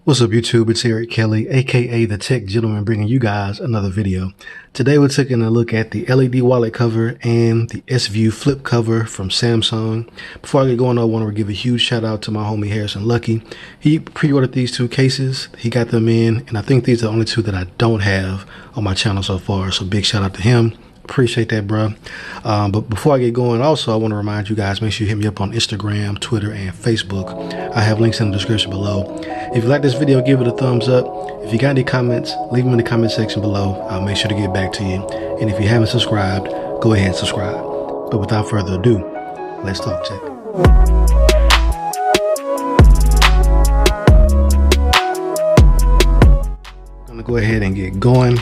What's up YouTube, it's Eric Kelly, aka The Tech Gentleman, bringing you guys another video. Today we're taking a look at the LED wallet cover and the S-View flip cover from Samsung. Before I get going, I want to give a huge shout out to my homie Harrison Lucky. He pre-ordered these two cases, he got them in, and I think these are the only two that I don't have on my channel so far, so big shout out to him. Appreciate that, bro. But before I get going, also I want to remind you guys, make sure you hit me up on Instagram, Twitter, and Facebook. I have links in the description below. If you like this video, give it a thumbs up. If you got any comments, leave them in the comment section below. I'll make sure to get back to you. And if you haven't subscribed, go ahead and subscribe. But without further ado, let's talk tech. I'm gonna go ahead and get going.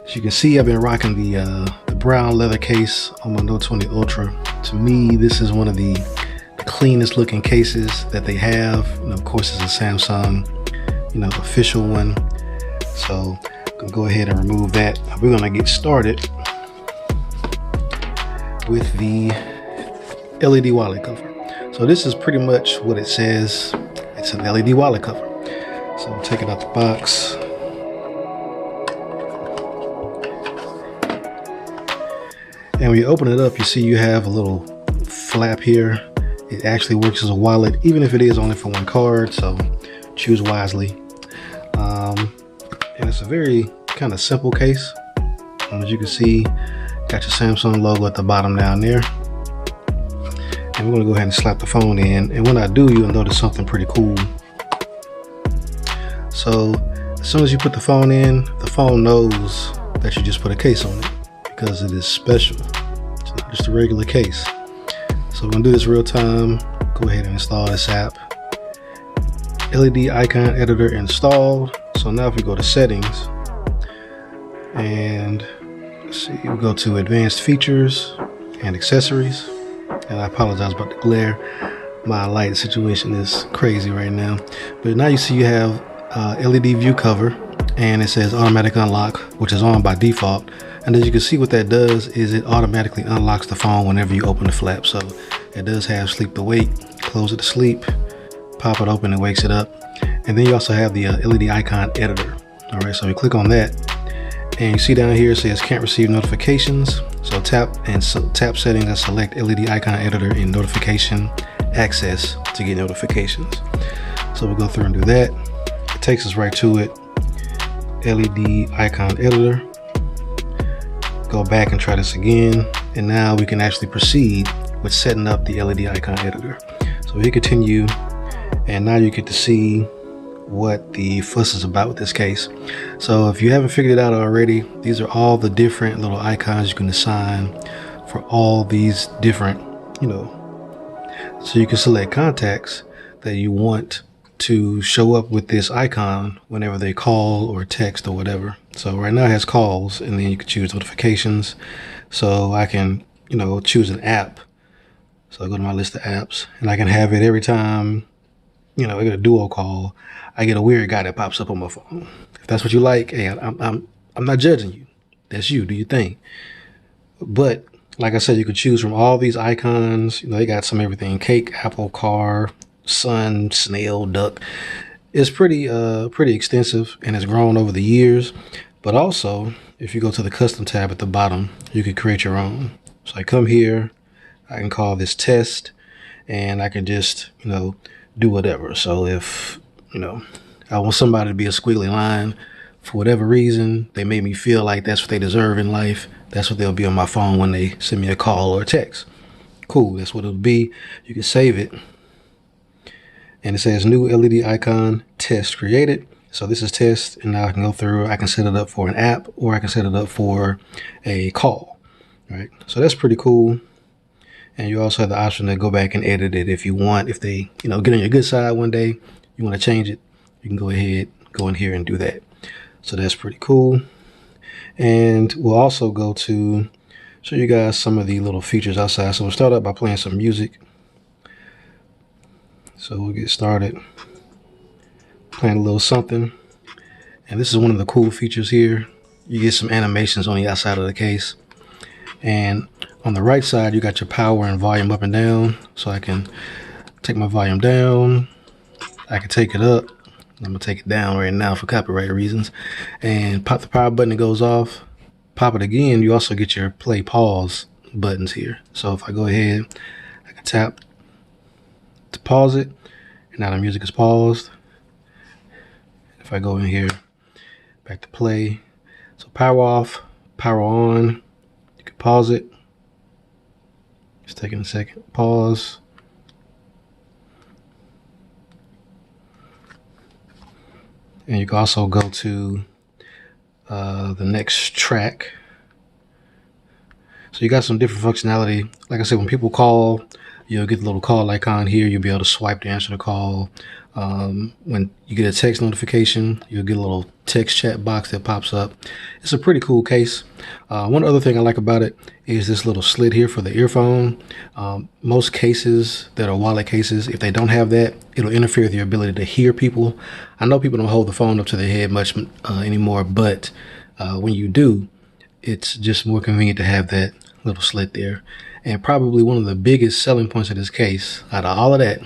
As you can see, I've been rocking the brown leather case on my Note 20 Ultra. To me, this is one of the cleanest looking cases that they have. Of course, it's a Samsung, official one. So I'm gonna go ahead and remove that. We're gonna get started with the LED wallet cover. So this is pretty much what it says. It's an LED wallet cover. So I'll take it out the box. And when you open it up, you see you have a little flap here. It actually works as a wallet, even if it is only for one card, so choose wisely. And it's a very kind of simple case. As you can see, got your Samsung logo at the bottom down there. And we're gonna go ahead and slap the phone in. And when I do, you'll notice something pretty cool. So as soon as you put the phone in, the phone knows that you just put a case on it, because it is special. It's not just a regular case. So we're gonna do this real time. Go ahead and install this app. LED icon editor installed. So now if we go to settings and let's see, we go to advanced features and accessories. And I apologize about the glare. My light situation is crazy right now. But now you see you have LED view cover, and it says automatic unlock, which is on by default. And as you can see, what that does is it automatically unlocks the phone whenever you open the flap. So it does have sleep to wake, close it to sleep, pop it open, and wakes it up. And then you also have the LED icon editor. All right, so we click on that, and you see down here it says can't receive notifications. So tap settings and select LED icon editor in notification access to get notifications. So we'll go through and do that. It takes us right to it. LED icon editor. Go back and try this again, and now we can actually proceed with setting up the LED icon editor. So we continue, and now you get to see what the fuss is about with this case. So if you haven't figured it out already, these are all the different little icons you can assign for all these different, so you can select contacts that you want to show up with this icon whenever they call or text or whatever. So right now it has calls, and then you can choose notifications. So I can, choose an app. So I go to my list of apps, and I can have it every time, I get a duo call, I get a weird guy that pops up on my phone. If that's what you like, hey, I'm not judging you. That's you, do your thing. But like I said, you can choose from all these icons. They got some everything: cake, apple, car, sun, snail, duck. It's pretty extensive, and it's grown over the years. But also, if you go to the custom tab at the bottom, you can create your own. So I come here, I can call this test, and I can just do whatever. So if I want somebody to be a squiggly line for whatever reason, they made me feel like that's what they deserve in life, that's what they'll be on my phone when they send me a call or a text. Cool, that's what it'll be. You can save it. And it says new LED icon test created. So this is test, and now I can go through, I can set it up for an app, or I can set it up for a call. Right? So that's pretty cool. And you also have the option to go back and edit it if you want. If they, get on your good side one day, you want to change it, you can go ahead, go in here and do that. So that's pretty cool. And we'll also go to show you guys some of the little features outside. So we'll start out by playing some music. So we'll get started playing a little something. And this is one of the cool features here. You get some animations on the outside of the case. And on the right side, you got your power and volume up and down. So I can take my volume down, I can take it up, I'm gonna take it down right now for copyright reasons. And pop the power button, it goes off. Pop it again, you also get your play pause buttons here. So if I go ahead, I can tap to pause it, and now the music is paused. If I go in here, back to play. So power off, power on, you can pause it. Just taking a second, pause. And you can also go to the next track. So you got some different functionality. Like I said, when people call, you'll get the little call icon here. You'll be able to swipe to answer the call. When you get a text notification, you'll get a little text chat box that pops up. It's a pretty cool case. One other thing I like about it is this little slit here for the earphone. Most cases that are wallet cases, if they don't have that, it'll interfere with your ability to hear people. I know people don't hold the phone up to their head much anymore, but when you do, it's just more convenient to have that little slit there. And probably one of the biggest selling points of this case, out of all of that,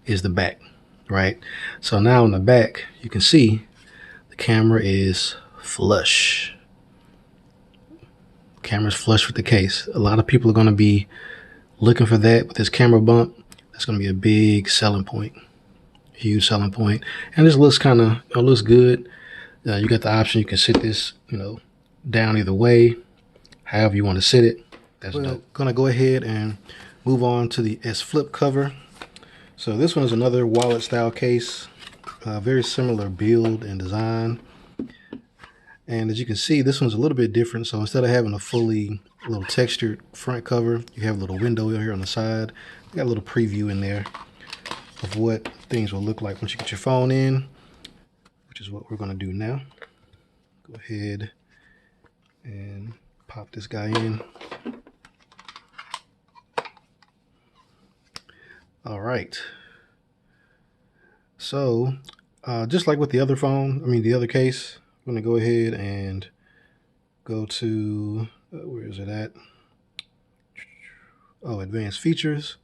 is the back, right? So now on the back, you can see the camera is flush. Camera's flush with the case. A lot of people are going to be looking for that with this camera bump. That's going to be a big selling point, huge selling point. And this looks kind of, looks good. You got the option, you can sit this, down either way, however you want to sit it. That's dope. Gonna go ahead and move on to the S Flip cover. So this one is another wallet style case, very similar build and design. And as you can see, this one's a little bit different. So instead of having a fully little textured front cover, you have a little window here on the side. You got a little preview in there of what things will look like once you get your phone in, which is what we're gonna do now. Go ahead and pop this guy in. All right. So just like with the other phone, the other case, I'm going to go ahead and go to, where is it at? Oh, advanced features,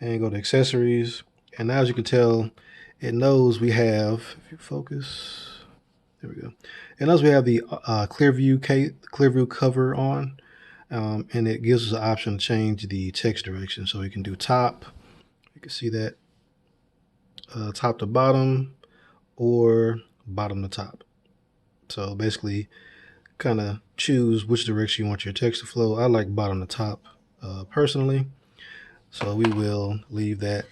and go to accessories. And now as you can tell, it knows we have, if you focus, there we go. It knows we have the Clearview cover on, and it gives us the option to change the text direction. So we can do top, you can see that, top to bottom, or bottom to top. So basically, kind of choose which direction you want your text to flow. I like bottom to top personally. So we will leave that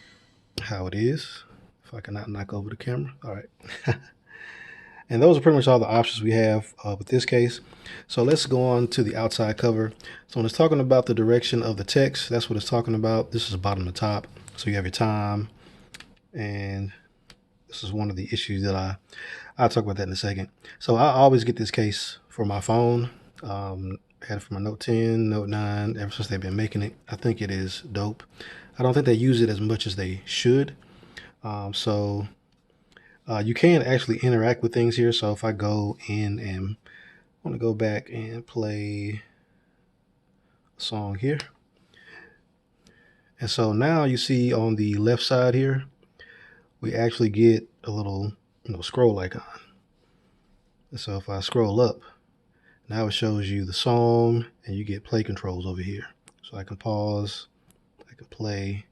how it is. If I cannot knock over the camera. All right. And those are pretty much all the options we have with this case. So let's go on to the outside cover. So when it's talking about the direction of the text, that's what it's talking about. This is bottom to top. So you have your time. And this is one of the issues that I'll talk about that in a second. So I always get this case for my phone. I had it for my Note 10, Note 9, ever since they've been making it. I think it is dope. I don't think they use it as much as they should. You can actually interact with things here. So if I go in and I want to go back and play a song here. And so now you see on the left side here, we actually get a little, scroll icon. And so if I scroll up, now it shows you the song and you get play controls over here. So I can pause, I can play,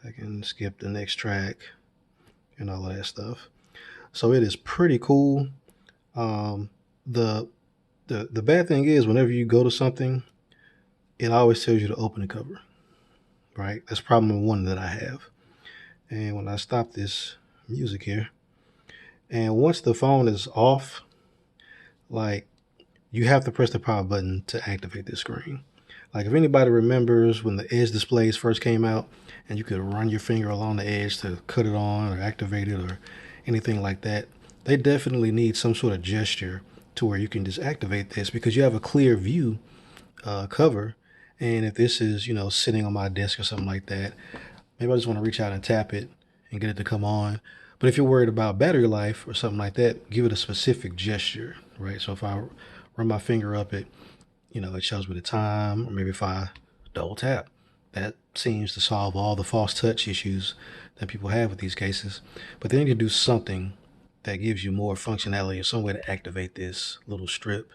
I can skip the next track and all of that stuff. So it is pretty cool. The bad thing is whenever you go to something, it always tells you to open the cover, right? That's problem one that I have. And when I stop this music here, and once the phone is off, like, you have to press the power button to activate this screen. Like, if anybody remembers when the Edge displays first came out and you could run your finger along the edge to cut it on or activate it or anything like that, they definitely need some sort of gesture to where you can just activate this, because you have a clear view cover. And if this is, sitting on my desk or something like that, maybe I just want to reach out and tap it and get it to come on. But if you're worried about battery life or something like that, give it a specific gesture, right? So if I run my finger up it, it shows me the time, or maybe if I double tap, that seems to solve all the false touch issues that people have with these cases. But they need to do something that gives you more functionality or some way to activate this little strip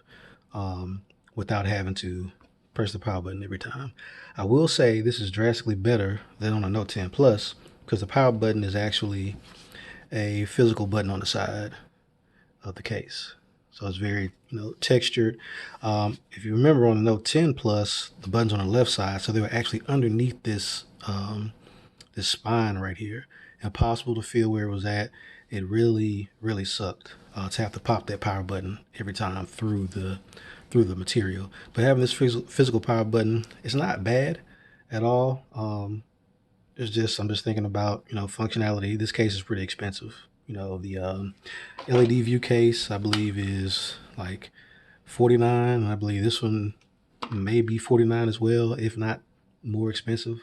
without having to press the power button every time. I will say this is drastically better than on a Note 10 Plus because the power button is actually a physical button on the side of the case. So it's very, textured. If you remember on the Note 10 Plus, the button's on the left side, so they were actually underneath this this spine right here. Impossible to feel where it was at. It really, really sucked to have to pop that power button every time through the material. But having this physical power button, it's not bad at all. It's just I'm just thinking about functionality. This case is pretty expensive. The LED view case I believe is like $49, and I believe this one may be $49 as well, if not more expensive.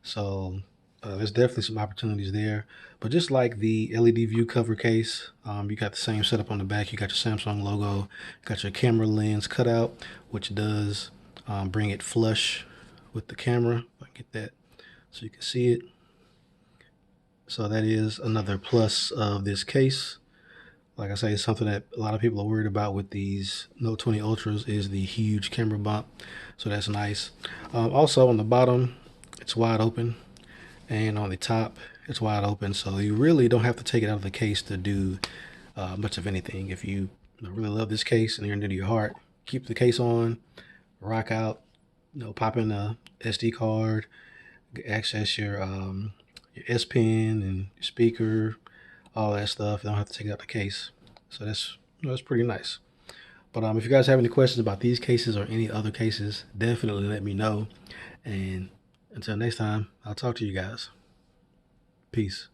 So there's definitely some opportunities there. But just like the LED view cover case, you got the same setup on the back. You got your Samsung logo, got your camera lens cutout, which does bring it flush with the camera. If I can get that so you can see it. So that is another plus of this case. Like I say, it's something that a lot of people are worried about with these Note 20 Ultras is the huge camera bump. So that's nice. Also on the bottom, it's wide open. And on the top, it's wide open. So you really don't have to take it out of the case to do much of anything. If you really love this case and you're into your heart, keep the case on, rock out, pop in a SD card, access your S Pen and your speaker, all that stuff. You don't have to take it out the case. So that's pretty nice. But if you guys have any questions about these cases or any other cases, definitely let me know. And until next time, I'll talk to you guys. Peace.